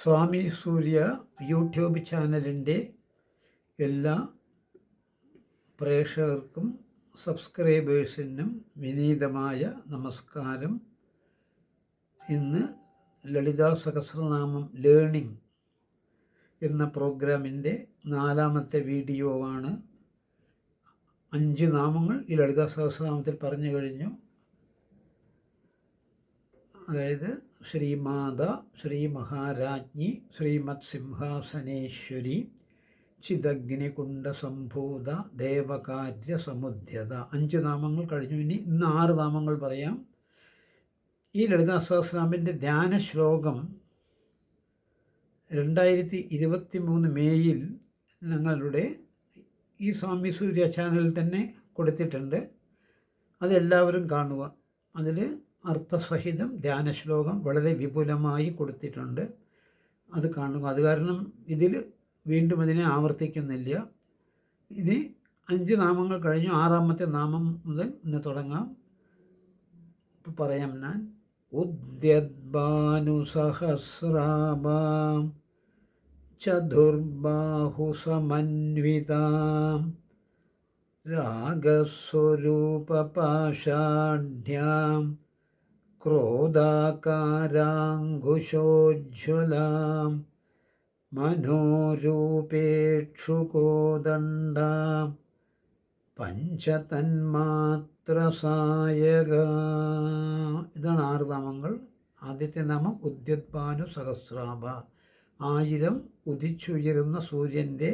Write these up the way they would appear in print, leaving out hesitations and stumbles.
സ്വാമി സൂര്യ YouTube ചാനലിൻ്റെ എല്ലാ പ്രേക്ഷകർക്കും സബ്സ്ക്രൈബേഴ്സിനും വിനീതമായ നമസ്കാരം. ഇന്ന് ലളിതാ സഹസ്രനാമം ലേണിംഗ് എന്ന പ്രോഗ്രാമിൻ്റെ 4ാമത്തെ വീഡിയോ ആണ്. 5 നാമങ്ങൾ ഈ ലളിതാ സഹസ്രനാമത്തിൽ പറഞ്ഞു കഴിഞ്ഞു. അതായത് ശ്രീമാത, ശ്രീ മഹാരാജ്ഞി, ശ്രീമത് സിംഹാസനേശ്വരി, ചിദഗ്നികുണ്ഡ സംഭൂത, ദേവകാര്യ സമുദ്യത. 5 നാമങ്ങൾ കഴിഞ്ഞു. ഇന്ന് 6 നാമങ്ങൾ പറയാം. ഈ ലളിതാ സഹസ്രനാമത്തിൻ്റെ ധ്യാന ശ്ലോകം 2023 മേയിൽ ഞങ്ങളുടെ ഈ സ്വാമി സൂര്യ ചാനലിൽ തന്നെ കൊടുത്തിട്ടുണ്ട്. അതെല്ലാവരും കാണുക. അതിൽ അർത്ഥസഹിതം ധ്യാന ശ്ലോകം വളരെ വിപുലമായി കൊടുത്തിട്ടുണ്ട്. അത് കാണുക. അത് കാരണം ഇതിൽ വീണ്ടും അതിനെ ആവർത്തിക്കുന്നില്ല. ഇനി 5 നാമങ്ങൾ കഴിഞ്ഞു. 6ാമത്തെ നാമം മുതൽ ഇന്ന് തുടങ്ങാം. ഇപ്പോൾ പറയാം ഞാൻ. ഉദ്യദ്ഭാനു സഹസ്രാഭാം ചതുർബാഹു സമന്വിതാം രാഗസ്വരൂപപാഷാഢ്യാം ക്രോധാകാരാങ്കുശോജ്വലാം മനോരൂപേക്ഷുകോദണ്ഡാം പഞ്ചതന്മാത്രസായക. ഇതാണ് 6 നാമങ്ങൾ. ആദ്യത്തെ നാമം ഉദ്യദ്ഭാനു സഹസ്രാഭ, 1000 ഉദിച്ചുയരുന്ന സൂര്യൻ്റെ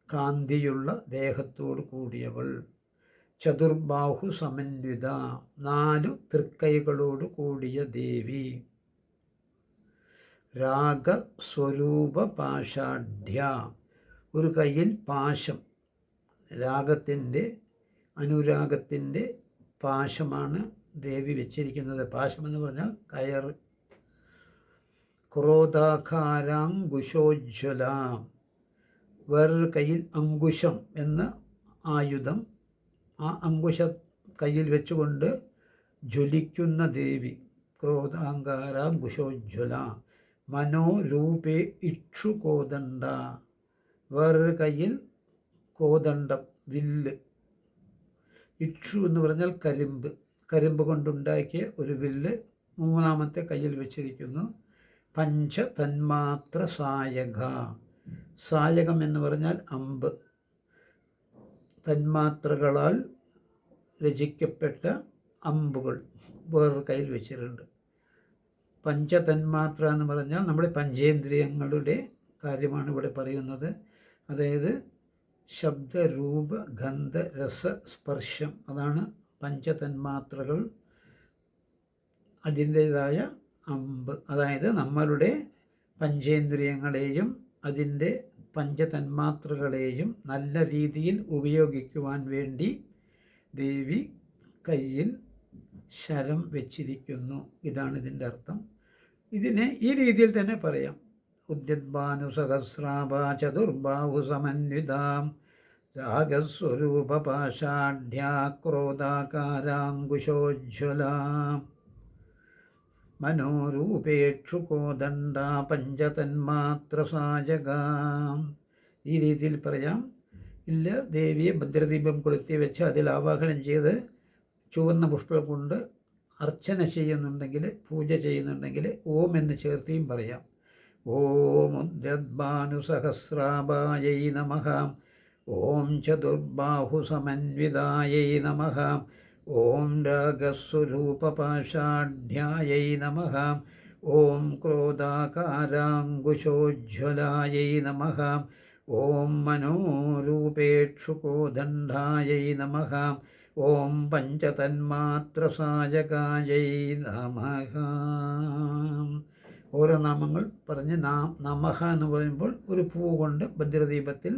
കാന്തിയുള്ള ദേഹത്തോടു കൂടിയവൾ. ചതുർബാഹു സമന്വിത, 4 തൃക്കൈകളോട് കൂടിയ ദേവി. രാഗസ്വരൂപ പാഷാഢ്യ, ഒരു കയ്യിൽ പാശം, രാഗത്തിൻ്റെ അനുരാഗത്തിൻ്റെ പാശമാണ് ദേവി വെച്ചിരിക്കുന്നത്. പാശമെന്ന് പറഞ്ഞാൽ കയറ്. ക്രോധാകാരാങ്കുശോജ്വല, വേറൊരു കയ്യിൽ അങ്കുശം എന്ന ആയുധം. ആ അങ്കുശ കയ്യിൽ വെച്ചുകൊണ്ട് ജ്വലിക്കുന്ന ദേവി. ക്രോധാങ്കാരാങ്കുശോജ്വല. മനോരൂപേ ഇക്ഷുകോദണ്ഡ, വേറൊരു കയ്യിൽ കോദണ്ഡം, വില്ല്. ഇക്ഷു എന്ന് പറഞ്ഞാൽ കരിമ്പ്, കരിമ്പ് കൊണ്ടുണ്ടാക്കിയ ഒരു വില്ല് 3ാമത്തെ കയ്യിൽ വെച്ചിരിക്കുന്നു. പഞ്ചതന്മാത്ര സായക, സായകം എന്ന് പറഞ്ഞാൽ അമ്പ്. തന്മാത്രകളാൽ രചിക്കപ്പെട്ട അമ്പുകൾ വേറൊരു കയ്യിൽ വെച്ചിട്ടുണ്ട്. പഞ്ചതന്മാത്ര എന്ന് പറഞ്ഞാൽ നമ്മുടെ പഞ്ചേന്ദ്രിയങ്ങളുടെ കാര്യമാണ് ഇവിടെ പറയുന്നത്. അതായത് ശബ്ദ, രൂപ, ഗന്ധ, രസ, സ്പർശം, അതാണ് പഞ്ചതന്മാത്രകൾ. അതിൻ്റേതായ അമ്പ്, അതായത് നമ്മളുടെ പഞ്ചേന്ദ്രിയങ്ങളെയും അതിൻ്റെ പഞ്ചതന്മാത്രകളെയും നല്ല രീതിയിൽ ഉപയോഗിക്കുവാൻ വേണ്ടി ദേവി കയ്യിൽ ശരം വെച്ചിരിക്കുന്നു. ഇതാണ് ഇതിൻ്റെ അർത്ഥം. ഇതിനെ ഈ രീതിയിൽ തന്നെ പറയാം. ഉദ്യദ്ഭാനു സഹസ്രാഭ ചതുർബാഹു സമന്വിതാം രാഗസ്വരൂപ പാഷാഢ്യാ ക്രോധാകാരാങ്കുശോജ്വലാം മനോരൂപേക്ഷുകോദണ്ഡ പഞ്ചതന്മാത്രസായകാം. ഈ രീതിയിൽ പറയാം. ഇല്ല, ദേവിയെ ഭദ്രദീപം കൊളുത്തി വെച്ച് അതിൽ ആവാഹനം ചെയ്ത് ചുവന്ന പുഷ്പം കൊണ്ട് അർച്ചന ചെയ്യുന്നുണ്ടെങ്കിൽ, പൂജ ചെയ്യുന്നുണ്ടെങ്കിൽ ഓം എന്ന് ചേർത്തിയും പറയാം. ഓം ഉദ്യദ്ഭാനു സഹസ്രാഭായൈ നമഃ, ഓം ചതുർബാഹു സമന്വിതായൈ നമഃ, ഓം രാഗസ്വരൂപപാഷാഢ്യായൈ നമഃ, ഓം ക്രോധാകാരാങ്കുശോജ്വലായൈ നമഃ, ഓം മനോരൂപേക്ഷുകോദണ്ഡായൈ നമഃ, ഓം പഞ്ചതന്മാത്രസായകായൈ നമഃ. ഓരോ നാമങ്ങൾ പറഞ്ഞ് നമഃ എന്ന് പറയുമ്പോൾ ഒരു പൂ കൊണ്ട് ഭദ്രദീപത്തിൽ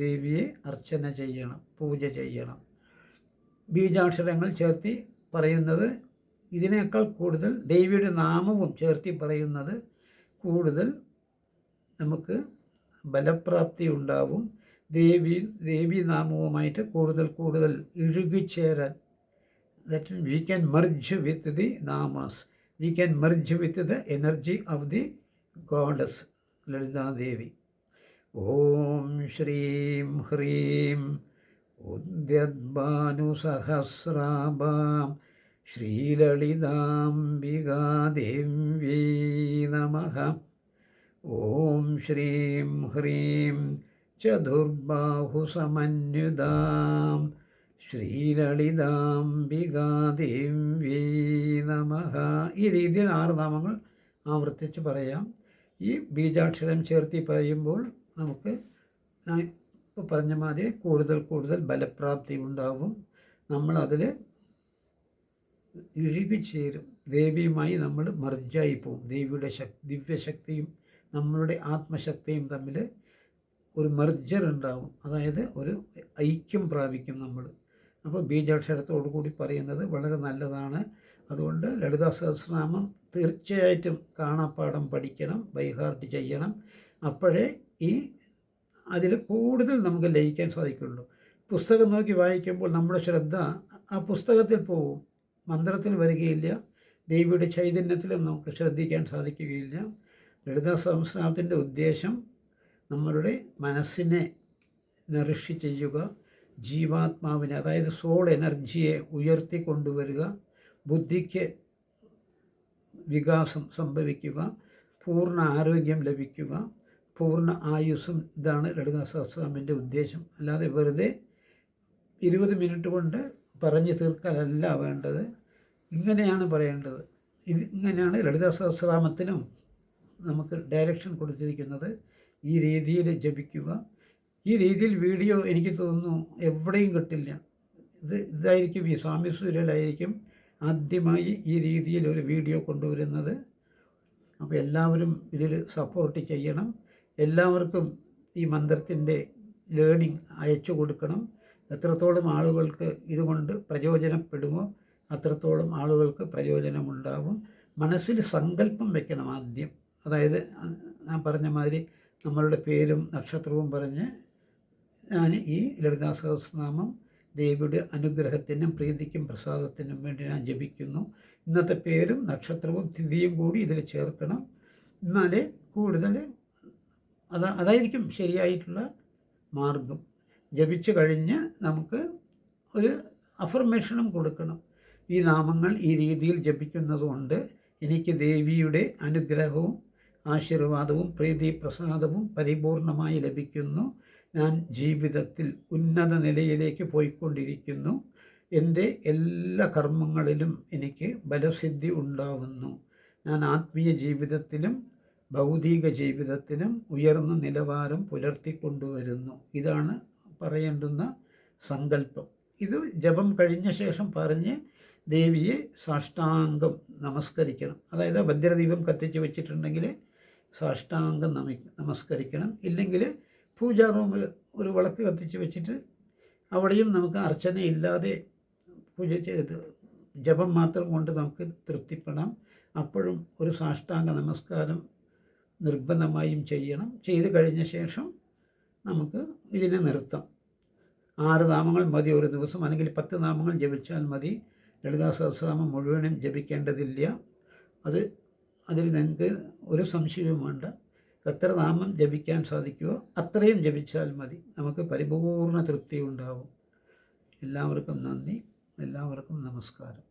ദേവിയെ അർച്ചന ചെയ്യണം, പൂജ ചെയ്യണം. ബീജാക്ഷരങ്ങൾ ചേർത്തി പറയുന്നത് ഇതിനേക്കാൾ കൂടുതൽ, ദേവിയുടെ നാമവും ചേർത്തി പറയുന്നത് കൂടുതൽ നമുക്ക് ബലപ്രാപ്തി ഉണ്ടാവും. ദേവി നാമവുമായിട്ട് കൂടുതൽ ഇഴുകിച്ചേരാൻ. That we can merge with the namas, we can merge with the energy of the goddess. Lalitadevi. ഓം ശ്രീം ഹ്രീം ഉദ്യദ്ഭാനുസഹസ്രാഭാം ശ്രീലളിതാംബികാദേവ്യൈ നമഃ. ഓം ശ്രീം ഹ്രീം ചതുർബാഹുസമന്വിതാം ശ്രീലളിതാംബികാദേവ്യൈ നമഃ. ഈ രീതിയിൽ 6 നാമങ്ങൾ ആവർത്തിച്ച് പറയാം. ഈ ബീജാക്ഷരം ചേർത്തി പറയുമ്പോൾ നമുക്ക് ഇപ്പോൾ പറഞ്ഞ മാതിരി കൂടുതൽ ബലപ്രാപ്തി ഉണ്ടാകും. നമ്മളതിൽ ഇഴുകിച്ചേരും. ദേവിയുമായി നമ്മൾ മർജായി പോകും. ദേവിയുടെ ദിവ്യശക്തിയും നമ്മളുടെ ആത്മശക്തിയും തമ്മിൽ ഒരു മെർജർ ഉണ്ടാകും. അതായത് ഒരു ഐക്യം പ്രാപിക്കും നമ്മൾ. അപ്പോൾ ബീജാക്ഷരത്തോടു കൂടി പറയുന്നത് വളരെ നല്ലതാണ്. അതുകൊണ്ട് ലളിതാ സഹസ്രനാമം തീർച്ചയായിട്ടും കാണാപ്പാഠം പഠിക്കണം, ബൈഹാർട്ട് ചെയ്യണം. അപ്പോഴേ അതിൽ കൂടുതൽ നമുക്ക് ലയിക്കാൻ സാധിക്കുള്ളൂ. പുസ്തകം നോക്കി വായിക്കുമ്പോൾ നമ്മുടെ ശ്രദ്ധ ആ പുസ്തകത്തിൽ പോകും, മന്ത്രത്തിൽ വരികയില്ല. ദേവിയുടെ ചൈതന്യത്തിലും നമുക്ക് ശ്രദ്ധിക്കാൻ സാധിക്കുകയില്ല. ലളിതാ സഹസ്രനാമത്തിൻ്റെ ഉദ്ദേശം നമ്മളുടെ മനസ്സിനെ നറിഷ് ചെയ്യുക, ജീവാത്മാവിനെ അതായത് സോൾ എനർജിയെ ഉയർത്തിക്കൊണ്ടുവരിക, ബുദ്ധിക്ക് വികാസം സംഭവിക്കുക, പൂർണ്ണ ആരോഗ്യം ലഭിക്കുക, പൂർണ്ണ ആയുസ്സും. ഇതാണ് ലളിതാ സഹസ്രനാമത്തിൻ്റെ ഉദ്ദേശം. അല്ലാതെ വെറുതെ 20 മിനിറ്റ് കൊണ്ട് പറഞ്ഞു തീർക്കാനല്ല വേണ്ടത്. ഇങ്ങനെയാണ് പറയേണ്ടത്. ഇങ്ങനെയാണ് ലളിതാ സഹസ്രനാമത്തിനും നമുക്ക് ഡയറക്ഷൻ കൊടുത്തിരിക്കുന്നത്. ഈ രീതിയിൽ ജപിക്കുക. ഈ രീതിയിൽ വീഡിയോ എനിക്ക് തോന്നുന്നു എവിടെയും കിട്ടില്ല. ഇതായിരിക്കും ഈ സ്വാമി സൂര്യയിലായിരിക്കും ആദ്യമായി ഈ രീതിയിൽ ഒരു വീഡിയോ കൊണ്ടുവരുന്നത്. അപ്പോൾ എല്ലാവരും ഇതിൽ സപ്പോർട്ട് ചെയ്യണം. എല്ലാവർക്കും ഈ മന്ത്രത്തിൻ്റെ ലേണിംഗ് അയച്ചു കൊടുക്കണം. എത്രത്തോളം ആളുകൾക്ക് ഇതുകൊണ്ട് പ്രയോജനപ്പെടുമോ അത്രത്തോളം ആളുകൾക്ക് പ്രയോജനമുണ്ടാകും. മനസ്സിൽ സങ്കല്പം വെക്കണം ആദ്യം. അതായത് ഞാൻ പറഞ്ഞ മാതിരി നമ്മളുടെ പേരും നക്ഷത്രവും പറഞ്ഞ് ഞാൻ ഈ ലളിതാ സഹസ്രനാമം ദേവിയുടെ അനുഗ്രഹത്തിനും പ്രീതിക്കും പ്രസാദത്തിനും വേണ്ടി ഞാൻ ജപിക്കുന്നു. ഇന്നത്തെ പേരും നക്ഷത്രവും തിഥിയും കൂടി ഇതിൽ ചേർക്കണം. എന്നാലേ കൂടുതൽ അതായിരിക്കും ശരിയായിട്ടുള്ള മാർഗം. ജപിച്ചു കഴിഞ്ഞ് നമുക്ക് ഒരു അഫർമേഷനും കൊടുക്കണം. ഈ നാമങ്ങൾ ഈ രീതിയിൽ ജപിക്കുന്നതുകൊണ്ട് എനിക്ക് ദേവിയുടെ അനുഗ്രഹവും ആശീർവാദവും പ്രീതി പ്രസാദവും പരിപൂർണമായി ലഭിക്കുന്നു. ഞാൻ ജീവിതത്തിൽ ഉന്നത നിലയിലേക്ക് പോയിക്കൊണ്ടിരിക്കുന്നു. എൻ്റെ എല്ലാ കർമ്മങ്ങളിലും എനിക്ക് ബലസിദ്ധി ഉണ്ടാവുന്നു. ഞാൻ ആത്മീയ ജീവിതത്തിലും ഭൗതിക ജീവിതത്തിലും ഉയർന്ന നിലവാരം പുലർത്തിക്കൊണ്ടുവരുന്നു. ഇതാണ് പറയേണ്ടുന്ന സങ്കല്പം. ഇത് ജപം കഴിഞ്ഞ ശേഷം പറഞ്ഞ് ദേവിയെ സാഷ്ടാംഗം നമസ്കരിക്കണം. അതായത് ഭദ്രദീപം കത്തിച്ച് വെച്ചിട്ടുണ്ടെങ്കിൽ സാഷ്ടാംഗം നമസ്കരിക്കണം. ഇല്ലെങ്കിൽ പൂജാ റൂമിൽ ഒരു വിളക്ക് കത്തിച്ച് വെച്ചിട്ട് അവിടെയും നമുക്ക് അർച്ചനയില്ലാതെ പൂജ ചെയ്ത് ജപം മാത്രം കൊണ്ട് നമുക്ക് തൃപ്തിപ്പെടാം. അപ്പോഴും ഒരു സാഷ്ടാംഗ നമസ്കാരം നിർബന്ധമായും ചെയ്യണം. ചെയ്ത് കഴിഞ്ഞ ശേഷം നമുക്ക് ഇതിനെ നിർത്താം. 6 നാമങ്ങൾ മതി ഒരു ദിവസം, അല്ലെങ്കിൽ 10 നാമങ്ങൾ ജപിച്ചാൽ മതി. ലളിതാ സഹസ്രനാമം മുഴുവനും ജപിക്കേണ്ടതില്ല. അതിൽ നിങ്ങൾക്ക് ഒരു സംശയവും വേണ്ട. എത്ര നാമം ജപിക്കാൻ സാധിക്കുമോ അത്രയും ജപിച്ചാൽ മതി. നമുക്ക് പരിപൂർണ തൃപ്തി ഉണ്ടാവും. എല്ലാവർക്കും നന്ദി. എല്ലാവർക്കും നമസ്കാരം.